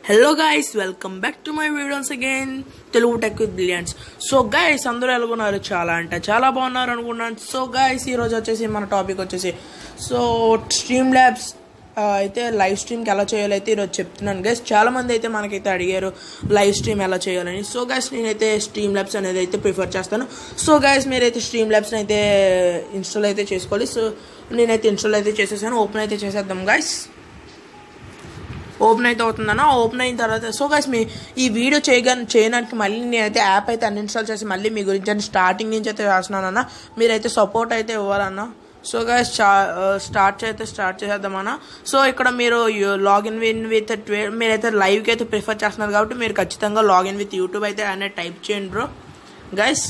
Hello guys, welcome back to my videos again. Telugu Tech with Brilliance. So guys, అందరూ ఎలా ఉన్నారు? చాలా బాగున్నారు అనుకుంటున్నాను. So guys, ఈ రోజు వచ్చేసి మన టాపిక్ వచ్చేసి స్ట్రీమ్ ల్యాబ్స్ అయితే లైవ్ స్ట్రీమ్ కి ఎలా చేయాలో అయితే ఈరోజు చెప్తున్నాను గైస్. చాలా మంది అయితే మనకైతే అడిగారు లైవ్ స్ట్రీమ్ ఎలా చేయాలని. సో గైస్, నేనైతే స్ట్రీమ్ ల్యాబ్స్ అనేది అయితే ప్రిఫర్ చేస్తాను. సో గైస్, మీరైతే స్ట్రీమ్ ల్యాబ్స్ అయితే ఇన్స్టాల్ అయితే చేసుకోవాలి. సో నేనైతే ఇన్స్టాల్ అయితే చేసేసాను. ఓపెన్ అయితే చేసేద్దాం గైస్. ఓపెన్ అయితే అవుతుందన్న. ఓపెన్ అయిన తర్వాత సో గైస్, మీ ఈ వీడియో చేయడానికి మళ్ళీ నేనైతే యాప్ అయితే అన్ఇన్స్టాల్ చేసి మళ్ళీ మీ గురించి స్టార్టింగ్ నుంచి అయితే వేస్తున్నానన్న. మీరైతే సపోర్ట్ అయితే ఇవ్వాలన్న. సో గైస్, స్టార్ట్ చేసేద్దామన్నా. సో ఇక్కడ మీరు లాగిన్ విత్ మీరైతే లైవ్కి అయితే ప్రిఫర్ చేస్తున్నారు కాబట్టి మీరు ఖచ్చితంగా లాగిన్ విత్ యూట్యూబ్ అయితే అనేది టైప్ చేయండి బ్రో గైస్.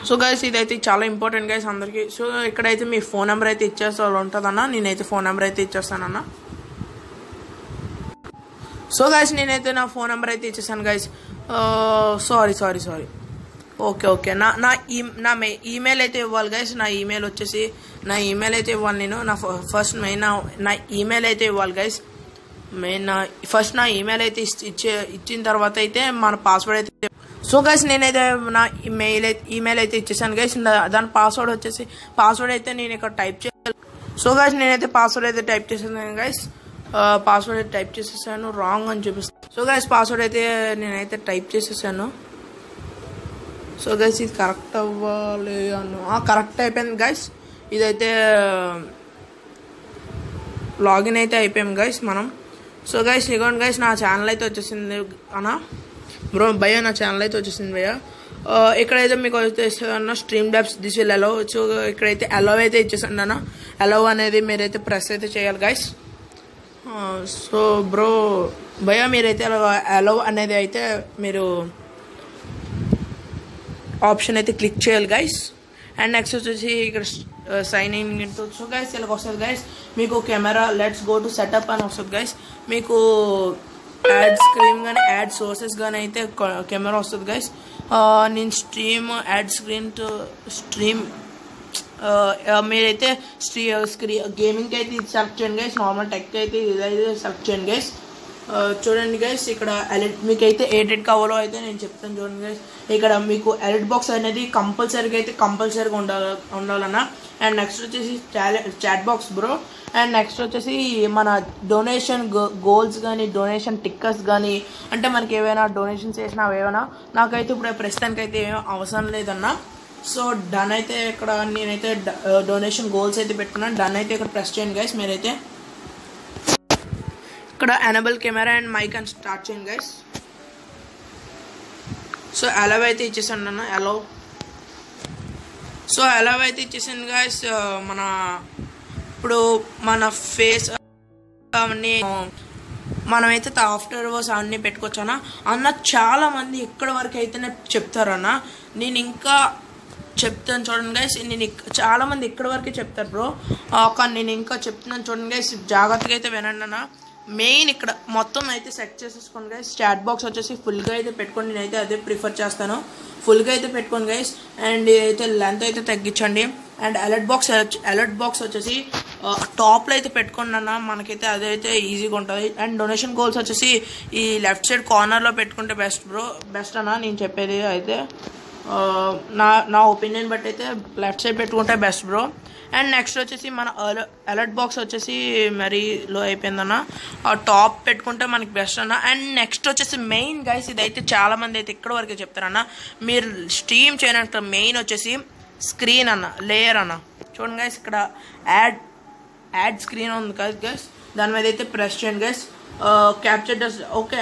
సో గైస్, ఇదైతే చాలా ఇంపార్టెంట్ గైస్ అందరికీ. సో ఇక్కడైతే మీ ఫోన్ నెంబర్ అయితే ఇచ్చేస్తా ఉంటుందన్న. నేనైతే ఫోన్ నెంబర్ అయితే ఇచ్చేస్తానన్న. సో గైస్, నేనైతే నా ఫోన్ నెంబర్ అయితే ఇచ్చేసాను గైస్. సారీ ఓకే నా ఈమెయిల్ అయితే ఇవ్వాలి గైస్. నా ఈమెయిల్ అయితే ఇవ్వాలి. నేను నా ఫస్ట్ మెయిన్ నా ఈమెయిల్ అయితే ఇవ్వాలి గైస్. ఫస్ట్ నా ఈమెయిల్ అయితే ఇచ్చిన తర్వాత అయితే మన పాస్వర్డ్ అయితే. సో గైస్, నేనైతే నా ఈమెయిల్ అయితే ఇచ్చేసాను గైస్. దాని పాస్వర్డ్ అయితే నేను ఇక్కడ టైప్ చేయాలి. సో గైస్, నేనైతే పాస్వర్డ్ అయితే టైప్ చేసాను గైస్. పాస్వర్డ్ అయితే టైప్ చేసేసాను. రాంగ్ అని చూపిస్తాను. సో గైస్, పాస్వర్డ్ అయితే నేనైతే టైప్ చేసేసాను. సో గైస్, ఇది కరెక్ట్ అవ్వాలి కరెక్ట్ అయిపోయింది గైస్. ఇదైతే లాగిన్ అయితే అయిపోయాం గైస్ మనం. సో గైస్, ఇదిగోండి గైస్, నా ఛానల్ అయితే వచ్చేసింది అన్న బ్రో. భయ్య, నా ఛానల్ అయితే వచ్చేసింది భయ్య. ఇక్కడైతే మీకు అన్న stream labs this will allow. So ఇక్కడైతే అలౌ అయితే ఇచ్చేసండి అన్న. అలౌ అనేది మీరైతే ప్రెస్ అయితే చేయాలి గైస్. సో బ్రో భయ్య, మీరైతే అలౌ అనేది అయితే మీరు ఆప్షన్ అయితే క్లిక్ చేయాలి గైస్. అండ్ నెక్స్ట్ వచ్చేసి ఇక్కడ sign in into. So guys, ఇలాగ వస్తుంది గైస్. మీకు camera let's go to setup అని వస్తుంది గైస్. మీకు యాడ్ స్క్రీన్ కానీ యాడ్ సోర్సెస్ కానీ అయితే కెమెరా వస్తుంది గైస్. నేను యాడ్ స్క్రీన్ టు స్ట్రీమ్ మీరైతే గేమింగ్కి అయితే ఇది సెలెక్ట్ చేయండి గైస్. నార్మల్ టెక్ అయితే ఇదైతే సెలెక్ట్ చేయండి గైస్. చూడండి గైస్, ఇక్కడ మీకు అయితే ఎడిట్ కావాలో అయితే నేను చెప్తాను చూడండి గైస్. ఇక్కడ మీకు ఎడిట్ బాక్స్ అనేది కంపల్సరీగా ఉండాలన్నా. అండ్ నెక్స్ట్ వచ్చేసి chat box bro. And next వచ్చేసి మన డొనేషన్ గోల్స్ కానీ డొనేషన్ టిక్కర్స్ కానీ, అంటే మనకి ఏవైనా డొనేషన్స్ చేసినా ఏమైనా నాకైతే ఇప్పుడు ప్రస్తుతానికి అయితే ఏమీ అవసరం లేదన్నా. సో డన్ అయితే ఇక్కడ నేనైతే డొనేషన్ గోల్స్ అయితే పెట్టుకున్నాను. డన్ అయితే ఇక్కడ ప్రెస్ చేయండి గైస్. మీరైతే ఇక్కడ ఎనేబుల్ కెమెరా అండ్ మైక్ అని స్టార్ట్ చేయండి గైస్. సో అలవ్ అయితే ఇచ్చేసాను అన్న. అలవ్ అయితే ఇచ్చేసాను గైస్. ఇప్పుడు మన ఫేస్ అవన్నీ మనమైతే ఆఫ్టర్ వర్స్ అవన్నీ పెట్టుకోవచ్చా అన్న. చాలా మంది ఇక్కడ వరకు అయితేనే చెప్తారన్న. నేను ఇంకా చెప్తాను చూడండి గైస్. చాలా మంది ఇక్కడ వరకే చెప్తారు బ్రో, కానీ నేను ఇంకా చెప్తున్నాను చూడండి గైస్. జాగ్రత్తగా అయితే వినండి అన్న. మెయిన్ ఇక్కడ మొత్తం అయితే సెట్ చేసేసుకోండి గైస్. చాట్ బాక్స్ వచ్చేసి ఫుల్గా అయితే పెట్టుకోండి. నేనైతే అదే ప్రిఫర్ చేస్తాను. ఫుల్గా అయితే పెట్టుకోండి గైస్. అండ్ ఇదైతే లెంత్ అయితే తగ్గించండి. అండ్ అలర్ట్ బాక్స్ వచ్చేసి టాప్లో అయితే పెట్టుకోండి అన్న. మనకైతే అదైతే ఈజీగా ఉంటుంది. అండ్ డొనేషన్ గోల్స్ వచ్చేసి ఈ లెఫ్ట్ సైడ్ కార్నర్లో పెట్టుకుంటే బెస్ట్ అన్న. నేను చెప్పేది అయితే నా ఒపీనియన్ బట్టి అయితే లెఫ్ట్ సైడ్ పెట్టుకుంటే బెస్ట్ బ్రో. అండ్ నెక్స్ట్ వచ్చేసి మన అలర్ట్ బాక్స్ వచ్చేసి మరీ లో అయిపోయిందన్న. టాప్ పెట్టుకుంటే మనకి బెస్ట్ అన్న. అండ్ నెక్స్ట్ వచ్చేసి మెయిన్ గైస్, ఇదైతే చాలా మంది అయితే ఇక్కడ వరకే చెప్తారన్న. మీరు స్ట్రీమ్ చేయడానికి మెయిన్ వచ్చేసి స్క్రీన్ అన్న, లేయర్ అన్న. చూడండి గైస్, ఇక్కడ యాడ్ స్క్రీన్ ఉంది కదా గైస్. దాని మీద అయితే ప్రెస్ చేయండి గైస్. Capture okay